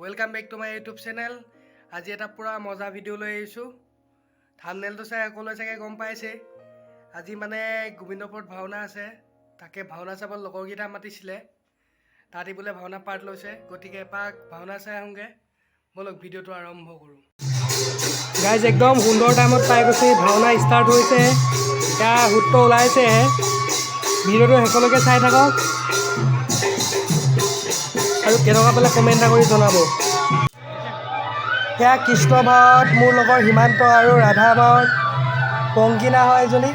Welcome back to my YouTube channel. आज এটা পুৰা মজা ভিডিও লৈ আহিছো। থাম্বনেলটো চাই সকলোৱে চাগে গম পাইছে। আজি মানে গোবিন্দপুৰত ভাওনা আছে, তাকে ভাওনা চাব লগৰকেইটা মাতিছিলে। তাতি বোলে ভাওনা পাৰ্ট লৈছে, গতিকে এপাক ভাওনা চাই আহোঁগে। বলক ভিডিঅ'টো আৰম্ভ কৰোঁ। গাইজ একদম সুন্দৰ টাইমত পাই গৈছে, ভাওনা ষ্টাৰ্ট হৈছে। এতিয়া সূত্ৰ ওলাইছেহে। ভিডিঅ'টো শেষলৈকে চাই থাকক আৰু কেনেকুৱা পালে কমেণ্ট এটা কৰি জনাব। সেয়া কৃষ্ণ ভাৱত মোৰ লগৰ হিমান্ত আৰু ৰাধা ভাৱত পংকিনা হয় এজনী।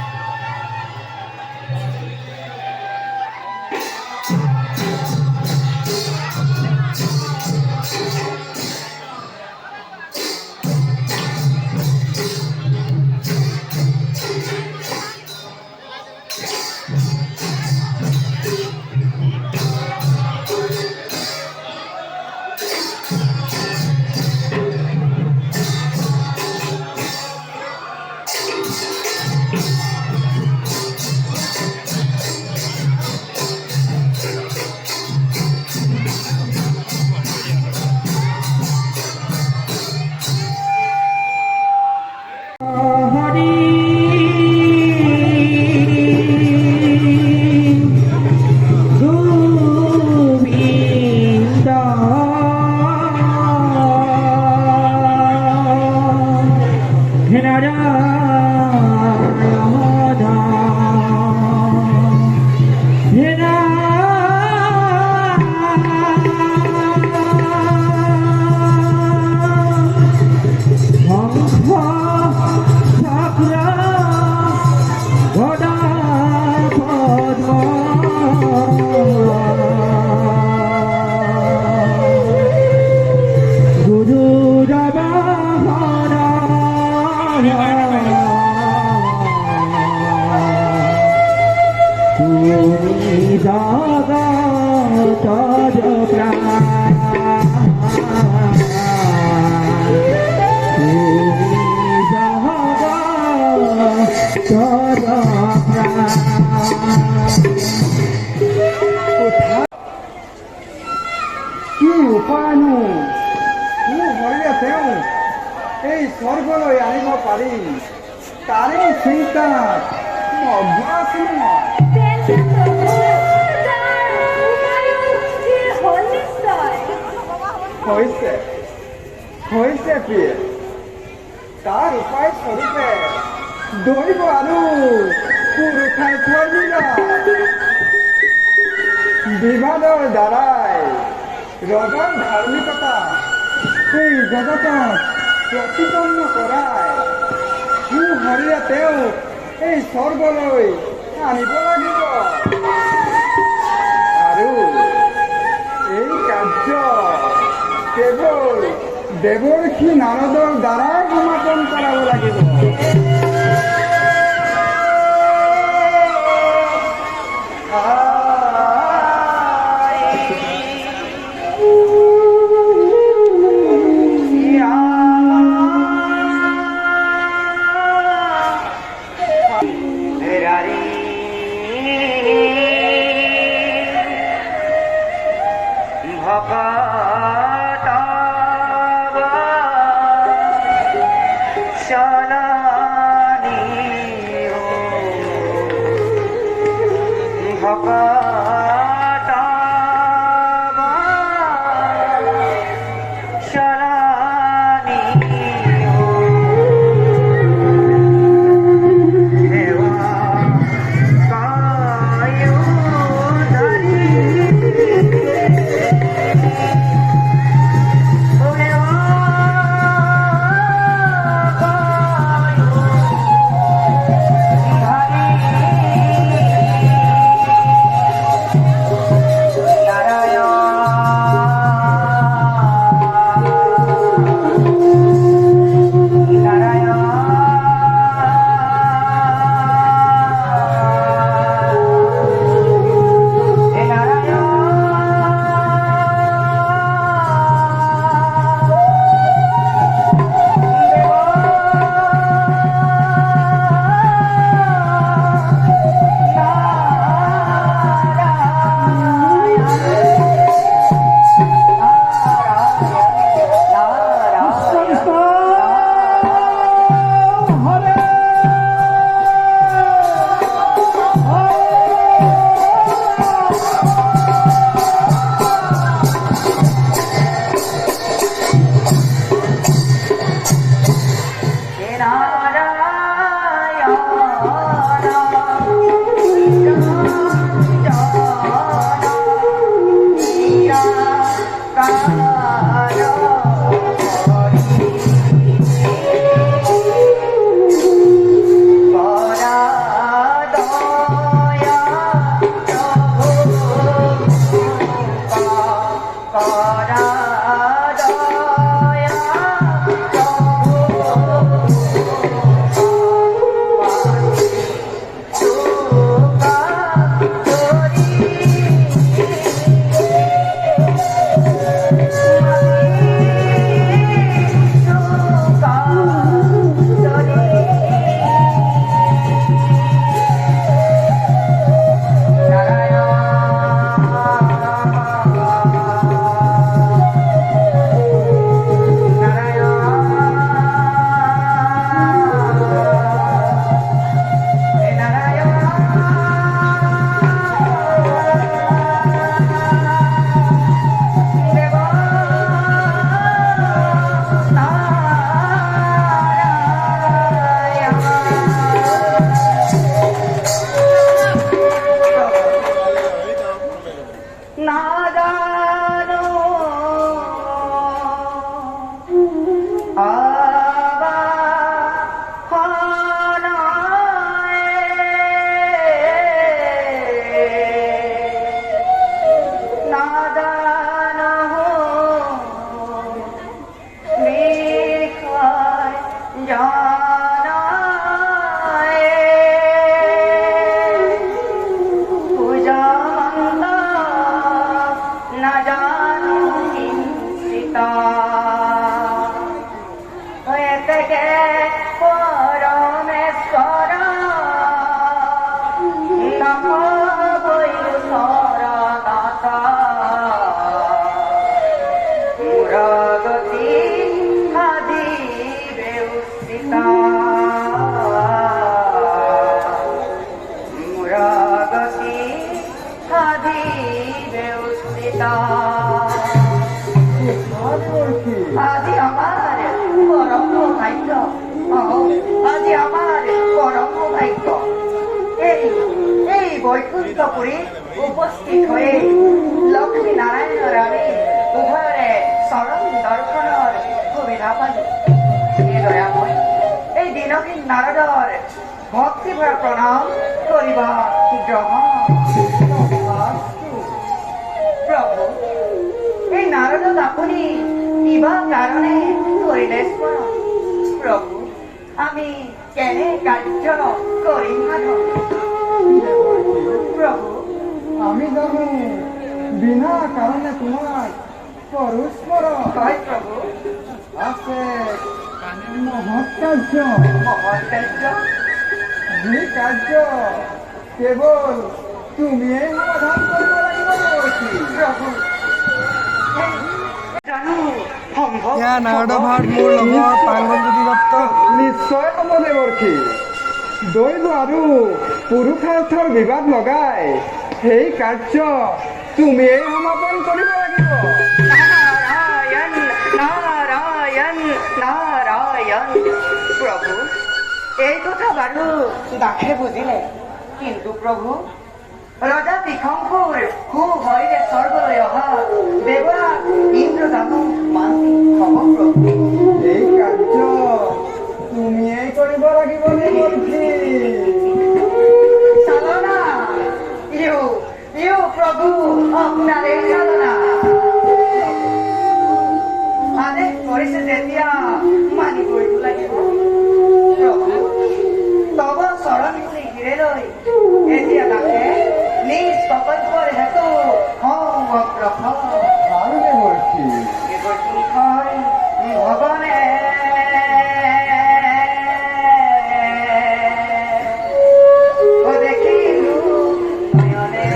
এই স্বৰ্গলৈ আনিব পাৰি তাৰে চিন্তাত মগ্ন আছো হৈছে প্ৰিয়ে। তাৰ উপায় স্বৰূপে দৈব আৰু পুৰুষাই বিবাদৰ দ্বাৰাই ৰজাৰ ধাৰ্মিকতা এই জগতত প্ৰতিপন্ন কৰাই হৰিয়ে তেওঁক এই স্বৰ্গলৈ আনিব লাগিব আৰু এই কাৰ্য কেৱল দেৱৰ্ষি নাৰদৰ দ্বাৰাই সমাপন কৰাব লাগিব। দেৱৰ্ষী আজি আমাৰ পৰম সৌভাগ্য আজি আমাৰ পৰম সৌভাগ্য এই বৈকুণ্ঠপুৰীত উপস্থিত হৈয়ে লক্ষ্মী নাৰায়ণৰ আমি উভয়ৰে চৰণ দৰ্শনৰ সুবিধা পালোঁ। দয়াময় এই দিনহীন নাৰদৰ ভক্তিভৰা প্ৰণাম কৰিবা গ্ৰহণ। প্ৰভু এই নাৰদক আপুনি কিবা কাৰণে কৰিলে স্মৰণ। প্ৰভু আমি কেনে কাৰ্য কৰিম সাধন। প্ৰভু আমি জানো বিনা কাৰণে তোমাক কৰোঁ স্মৰণ। হয় প্ৰভু আছে মহৎ কাৰ্য, মহৎ কাৰ্য যি কাৰ্য কেৱল তুমিয়েই সমাধান কৰিব লাগিব দেৱৰ্ষী। প্ৰভু জানো সম্ভৱ এয়া নাৰদ ভাৰত মোৰ লগৰ প্ৰাঞ্জলজ্যোতি দত্ত। নিশ্চয় হ'ব দেৱৰ্ষী। দৈৱ আৰু পুৰুষাৰ্থৰ বিবাদ লগাই সেই কাৰ্য তুমিয়েই সমাপন কৰিব লাগিব। নাৰায়ণ নাৰায়ণ নাৰায়ণ। প্ৰভু এই কথা বাৰু দাসে বুজিলে, কিন্তু প্ৰভু ৰজা ত্ৰিশংকুৰ সুভয়ৰে স্বৰ্গলৈ অহা দেৱৰাজ ইন্দ্ৰজানু মান্তি হ'ব প্ৰভু। এই কাৰ্য তুমিয়েই কৰিব লাগিব দেৱৰ্ষী। চালনা ইউ প্ৰভু আপোনাৰে চালনা। আদেশ কৰিছে যেতিয়া মানিবইতো লাগিব। প্ৰভু তব চৰণ ধূলি ঘিৰে লৈ এতিয়া দাসে নিজ কৰ্তব্যৰ হেতু সংগ্ৰহ আৰু দেৱৰ্ষী ভগৱানে দেখিলো নয়নে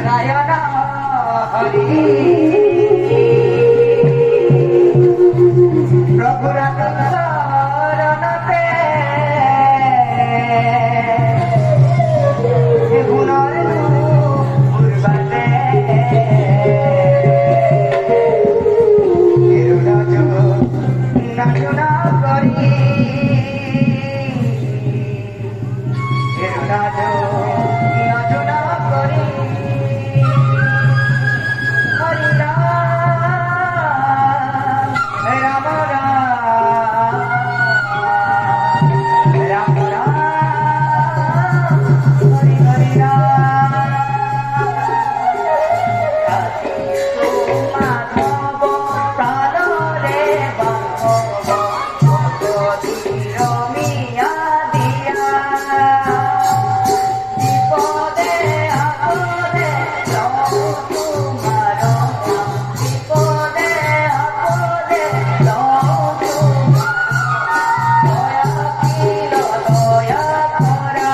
নাৰায়ণ হৰি প্ৰভুৰ চৰণতে গুণৰ পূৰ্বাতে নাচনা কৰি নচনা কৰি হৰি ৰাম ৰাম হৰি হৰি মাধৱ প্ৰাণৰে ৰমিয়া দিয়া বিপদে আপদে লওঁ তোমাৰ নাম। বিপদে আপদে লওঁ তোমাৰ দয়া কৰা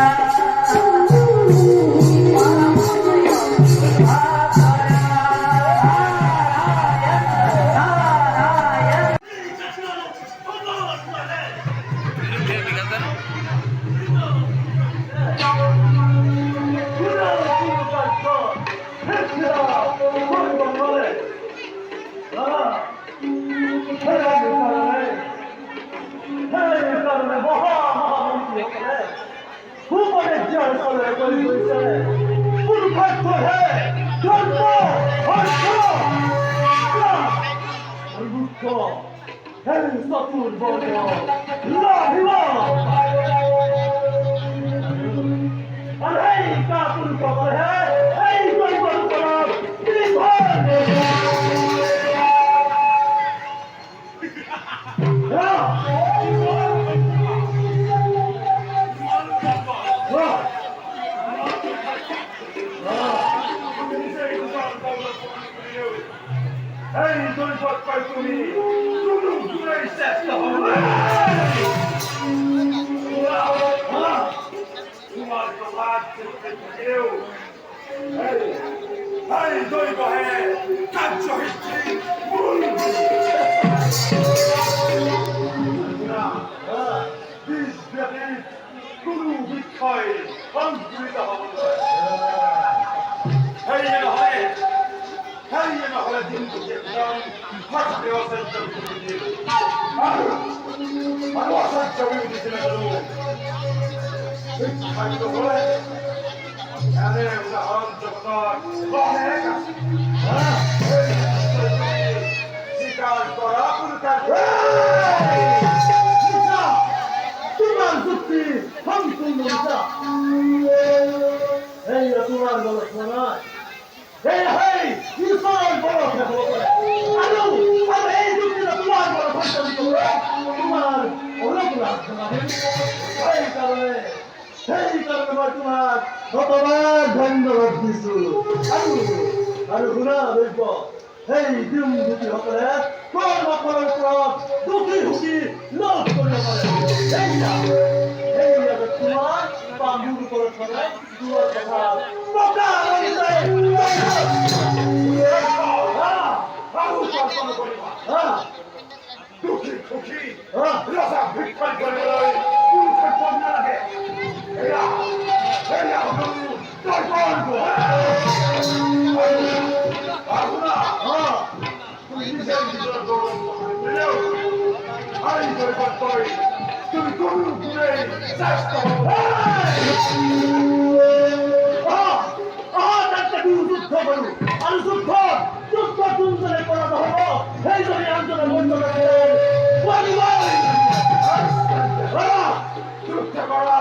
হয় সংস্কৃত হবলৈ হেৰিয়ে নহ'লে দিনটো একদম ফাৰ্ষ্টে অচাৰ্য বিভূতি আৰু অচাৰ্য বিভূতিছিলে জানো শিক্ষান্ত হ'লে এনে উদাহৰণ জগতৰ অনেক আছে স্বীকাৰ কৰা পুৰস্কাৰ তোমার যুক্তি সম্পূর্ণ মিথ্যা। এই তোমার গবেষণা নয়। এই ঈশ্বর বড় কথা বলে। আর এই যুক্তিটা তোমার বড় সত্য তোমার অনুকূল সেই কারণে মই তোমার শতবার ধন্যবাদ দিছো। আৰু শুনা দৈব সেই দিম দুখীসকলে কৰ্মফলৰ ওপৰত দুখী সুখী লাভ কৰিব পাৰে। সেইবাবে তোমাৰ বান্ধুৰ ওপৰত সদায় তোমাৰ কথা পকা আৰু কল্পনা কৰিবা দুখী সুখী ৰজা ভিক্ষা কৰিবলৈ পুৰুষৰ পদ নালাগে এয়া তুমি নিজের ভিতরে তুমি কোন গুণে চেষ্টা যুদ্ধ করো আর যুদ্ধ তুমজনে পরাজয় হব সেই জন্য আন্দোলন বন্ধ যুদ্ধ করা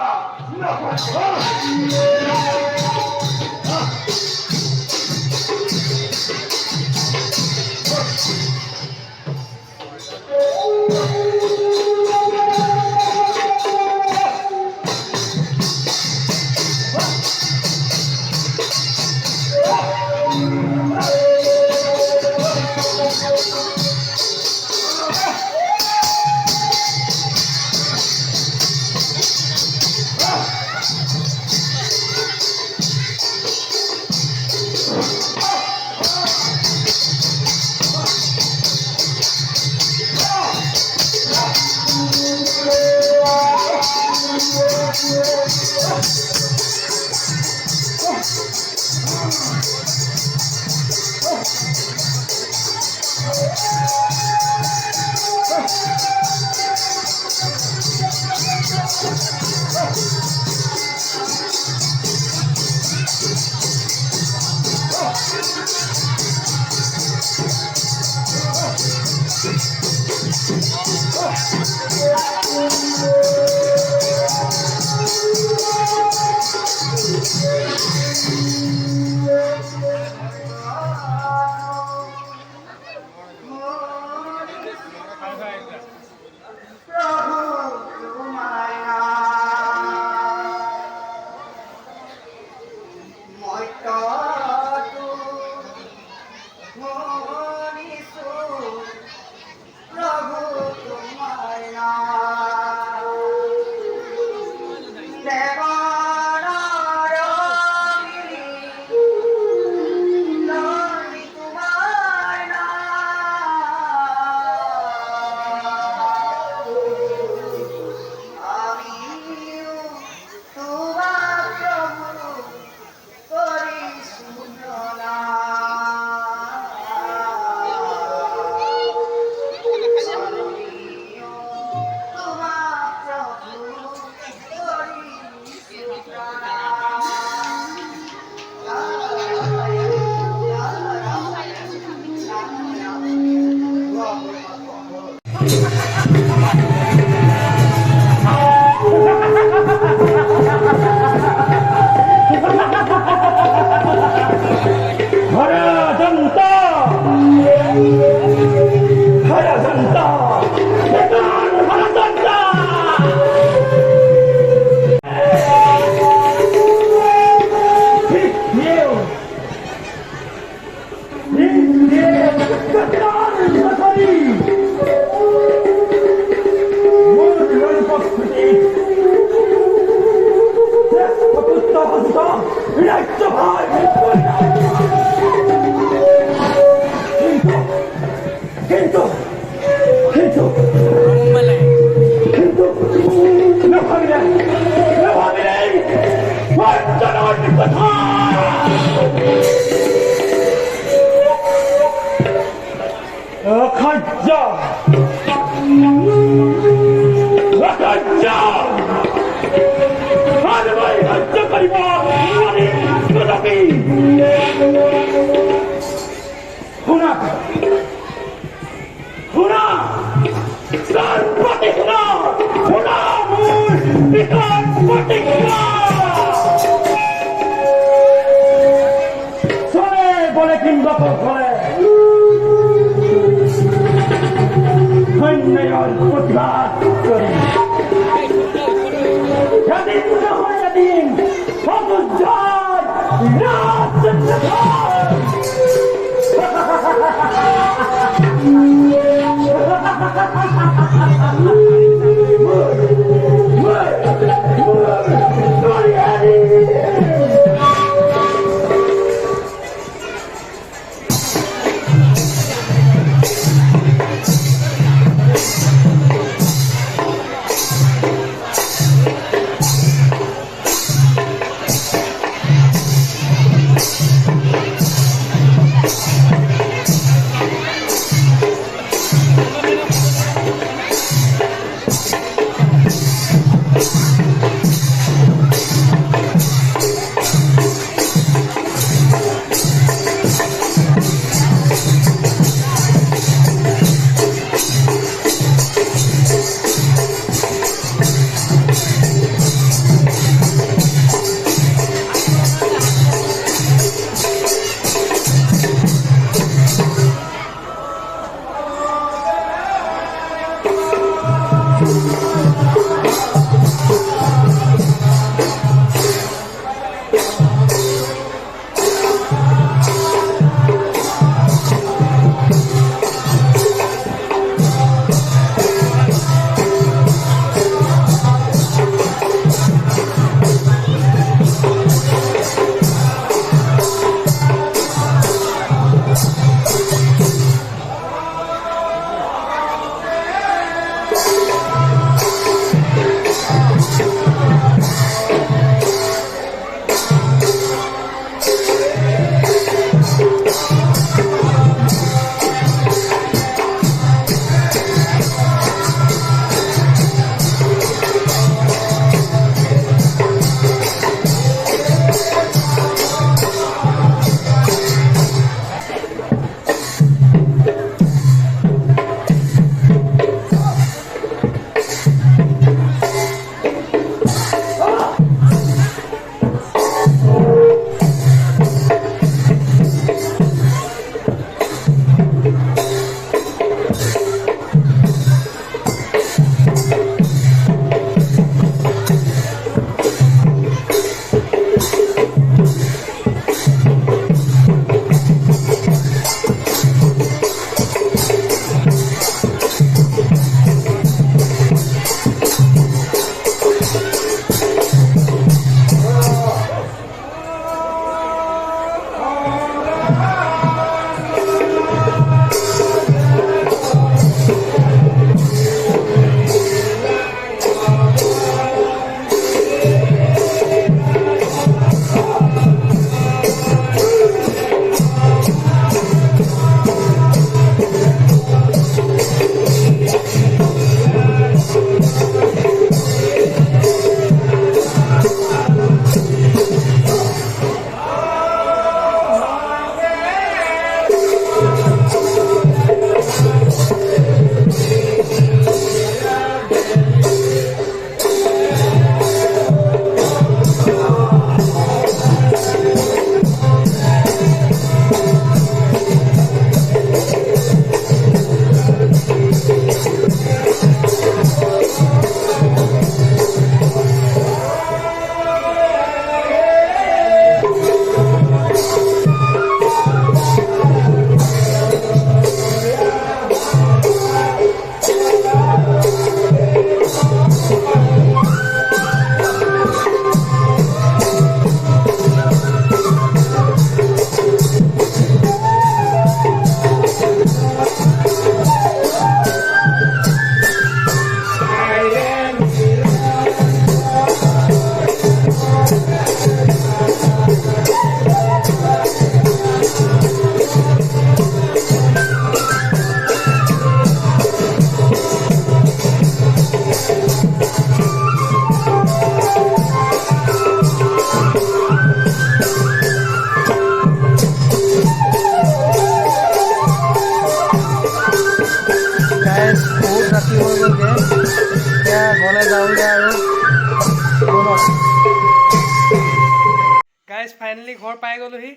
গাইজ ফাইনেলি ঘৰ পাই গ'লোহি।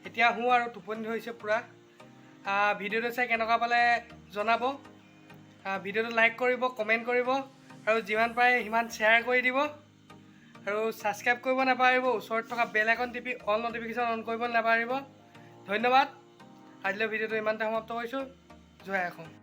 এতিয়া শুওঁ আৰু টোপনি ধৰিছে পূৰা। ভিডিঅ'টো চাই কেনেকুৱা পালে জনাব। ভিডিঅ'টো লাইক কৰিব, কমেণ্ট কৰিব আৰু যিমান পাৰে সিমান শ্বেয়াৰ কৰি দিব আৰু ছাবস্ক্ৰাইব কৰিব নাপাহৰিব। ওচৰত থকা বেল আইকন টিপি অল নটিফিকেশ্যন অন কৰিব নাপাহৰিব। ধন্যবাদ। আজিলৈ ভিডিঅ'টো ইমানতে সমাপ্ত কৰিছোঁ। জয় অসম।